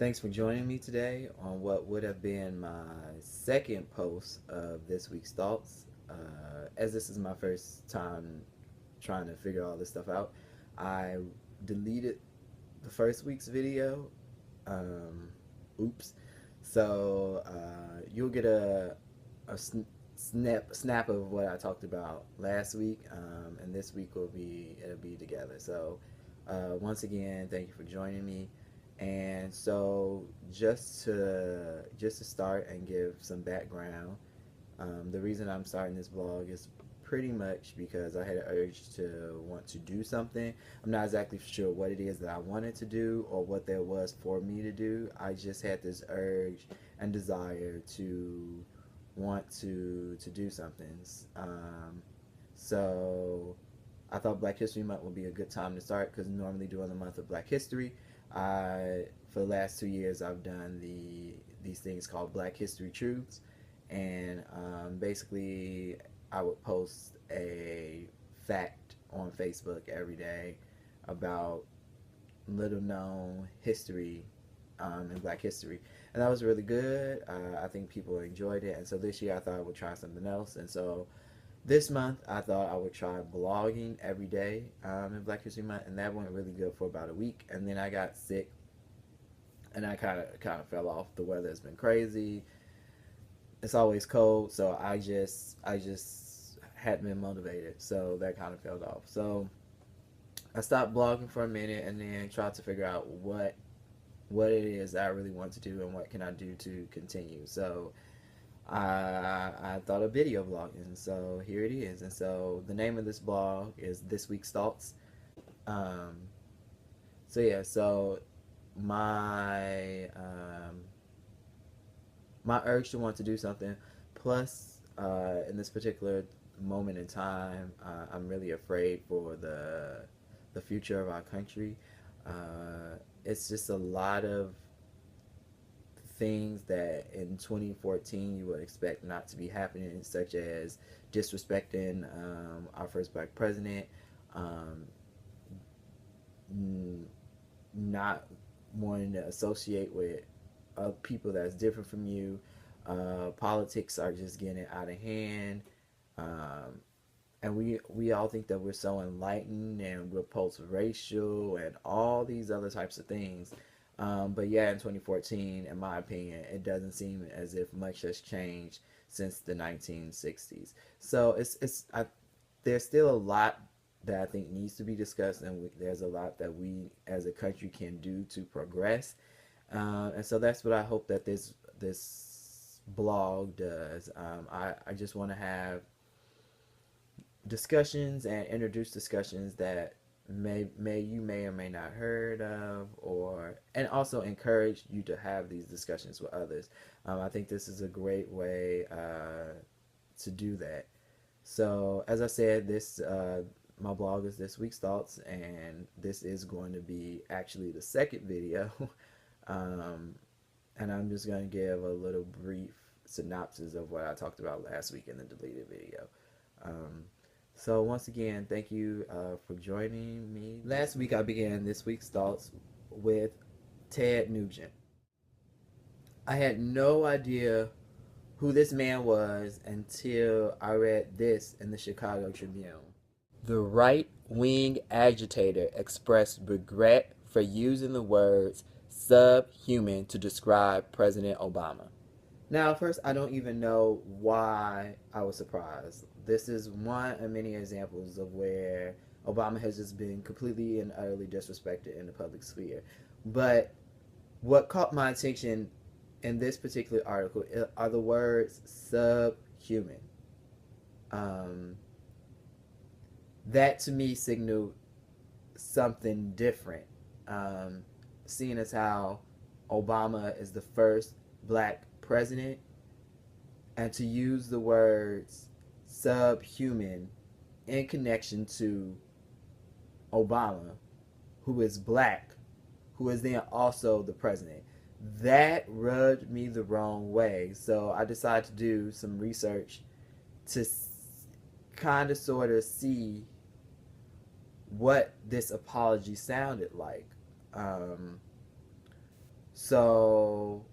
Thanks for joining me today on what would have been my second post of this week's thoughts. As this is my first time trying to figure all this stuff out, I deleted the first week's video. Um, Oops. So you'll get a snap of what I talked about last week, and this week it'll be together. So once again, thank you for joining me. And so just to start and give some background, the reason I'm starting this blog is pretty much because I had an urge to want to do something. I'm not exactly sure what it is that I wanted to do or what there was for me to do. I just had this urge and desire to want to do something. So I thought Black History Month would be a good time to start because normally during the month of Black History, for the last 2 years I've done these things called Black History Truths, and basically I would post a fact on Facebook every day about little known history in Black history, and that was really good. I think people enjoyed it, and so this year I thought I would try something else, and so this month I thought I would try blogging every day in Black History Month, and that went really good for about a week, and then I got sick, and I kind of fell off. The weather has been crazy. It's always cold, so I just hadn't been motivated, so that kind of fell off. So I stopped blogging for a minute, and then tried to figure out what it is I really want to do and what can I do to continue. So I thought of video blogging, so here it is. And so the name of this blog is This Week's Thoughts. Um, so yeah, so my my urge to want to do something, plus in this particular moment in time, I'm really afraid for the future of our country. It's just a lot of things that in 2014 you would expect not to be happening, such as disrespecting our first black president, um, not wanting to associate with people that's different from you. Politics are just getting out of hand. Um, and we all think that we're so enlightened and we're post-racial and all these other types of things. But yeah, in 2014, in my opinion, it doesn't seem as if much has changed since the 1960s. So there's still a lot that I think needs to be discussed, and there's a lot that we as a country can do to progress. And so that's what I hope that this blog does. I just want to have discussions and introduce discussions that may or may not heard of, or and also encourage you to have these discussions with others. I think this is a great way to do that. So as I said, this my blog is This Week's Thoughts, and this is going to be actually the second video. um, and I'm just going to give a little brief synopsis of what I talked about last week in the deleted video. Um, so once again, thank you for joining me. Last week I began This Week's Thoughts with Ted Nugent. I had no idea who this man was until I read this in the Chicago Tribune. The right-wing agitator expressed regret for using the words subhuman to describe President Obama. Now, first, I don't even know why I was surprised. This is one of many examples of where Obama has just been completely and utterly disrespected in the public sphere. But what caught my attention in this particular article are the words subhuman. Um, that to me signaled something different. Um, Seeing as how Obama is the first black president, and to use the words subhuman in connection to Obama, who is black, who is then also the president, that rubbed me the wrong way. So I decided to do some research to kind of sort of see what this apology sounded like. Um, So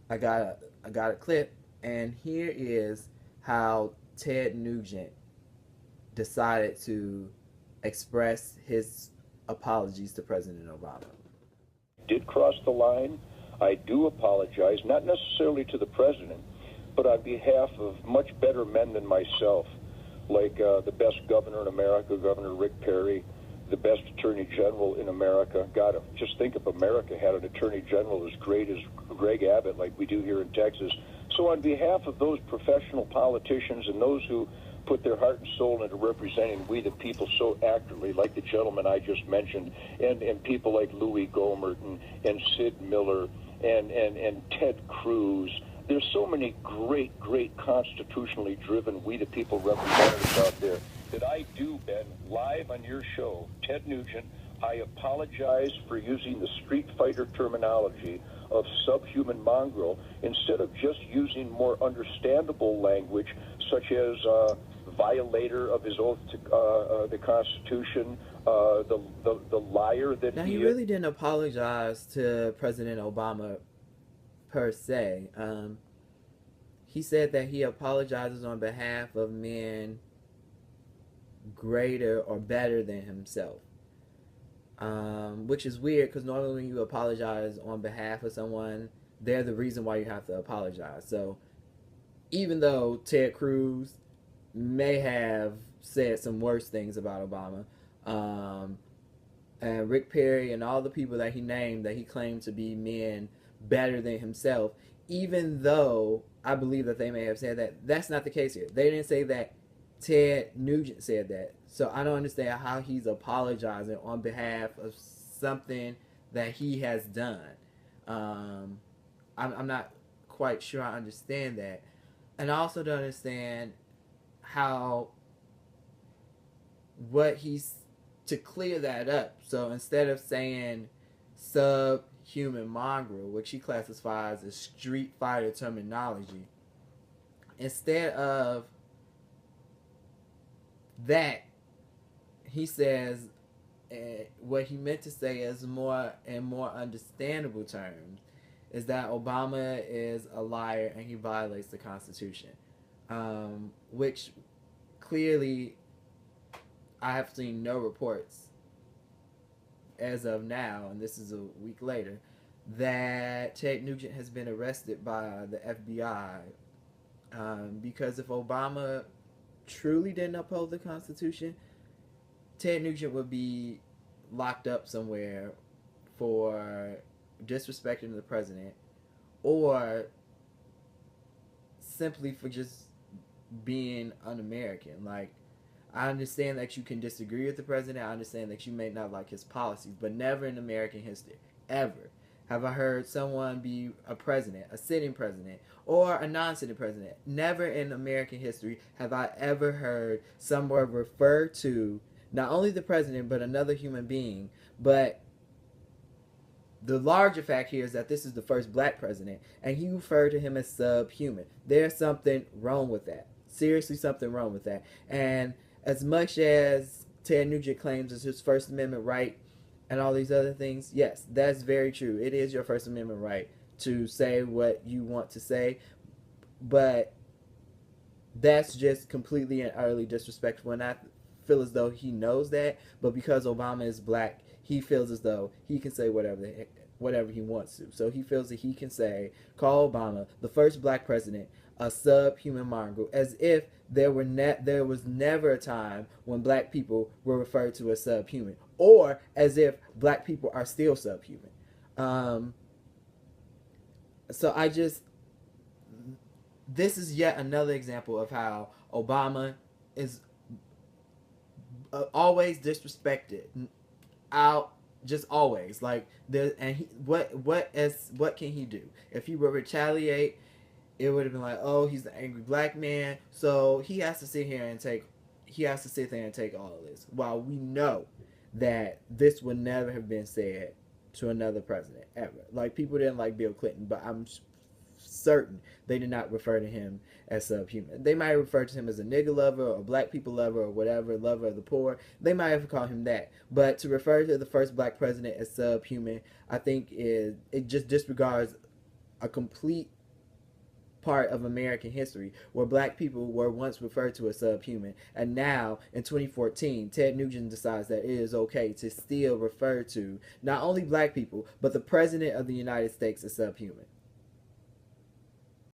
I got a clip, and here is how Ted Nugent decided to express his apologies to President Obama. Did cross the line. I do apologize, not necessarily to the president, but on behalf of much better men than myself, like the best governor in America, Governor Rick Perry, the best attorney general in America. God, just think if America had an attorney general as great as Greg Abbott, like we do here in Texas. So on behalf of those professional politicians and those who put their heart and soul into representing we the people so accurately, like the gentleman I just mentioned, and people like Louis Gohmert and Sid Miller and Ted Cruz. There's so many great, great constitutionally driven we the people representatives out there that I do, Ben, live on your show, Ted Nugent. I apologize for using the street fighter terminology of subhuman mongrel instead of just using more understandable language such as violator of his oath to the Constitution, the liar that Now, he he is. really didn't apologize to President Obama per se. He said that he apologizes on behalf of men greater or better than himself. Which is weird because normally when you apologize on behalf of someone, they're the reason why you have to apologize. So even though Ted Cruz may have said some worse things about Obama, and Rick Perry and all the people that he named that he claimed to be men better than himself, even though I believe that they may have said that, that's not the case here. They didn't say that. Ted Nugent said that. So I don't understand how he's apologizing on behalf of something that he has done. I'm not quite sure I understand that. And I also don't understand how what he's to clear that up. So instead of saying subhuman mongrel, which he classifies as street fighter terminology, instead of that, he says what he meant to say is more in more understandable terms is that Obama is a liar and he violates the Constitution, which clearly I have seen no reports as of now, and this is a week later, that Ted Nugent has been arrested by the FBI, because if Obama truly didn't uphold the Constitution, Ted Nugent would be locked up somewhere for disrespecting the president or simply for just being un-American. Like, I understand that you can disagree with the president. I understand that you may not like his policies, but never in American history, ever, have I heard someone be a president, a sitting president, or a non-sitting president. Never in American history have I ever heard someone refer to not only the president, but another human being. But the larger fact here is that this is the first black president, and he referred to him as subhuman. There's something wrong with that. Seriously, something wrong with that. And as much as Ted Nugent claims it's his First Amendment right and all these other things, yes, that's very true. It is your First Amendment right to say what you want to say, but that's just completely and utterly disrespectful. And I feel as though he knows that, but because Obama is black, he feels as though he can say whatever he wants to. So he feels that he can call Obama, the first black president, a subhuman mongrel, as if there was never a time when black people were referred to as subhuman, or as if black people are still subhuman. So this is yet another example of how Obama is always disrespected, just always, like there. And what can he do? If he would retaliate, it would have been like, oh, he's the angry black man, so he has to sit there and take all of this, while we know that this would never have been said to another president ever. Like, people didn't like Bill Clinton, but I'm certain they did not refer to him as subhuman. They might refer to him as a nigger lover or black people lover or whatever, lover of the poor. They might have called him that. But to refer to the first black president as subhuman, I think it just disregards a complete part of American history where black people were once referred to as subhuman. And now, in 2014, Ted Nugent decides that it is okay to still refer to not only black people, but the President of the United States as subhuman.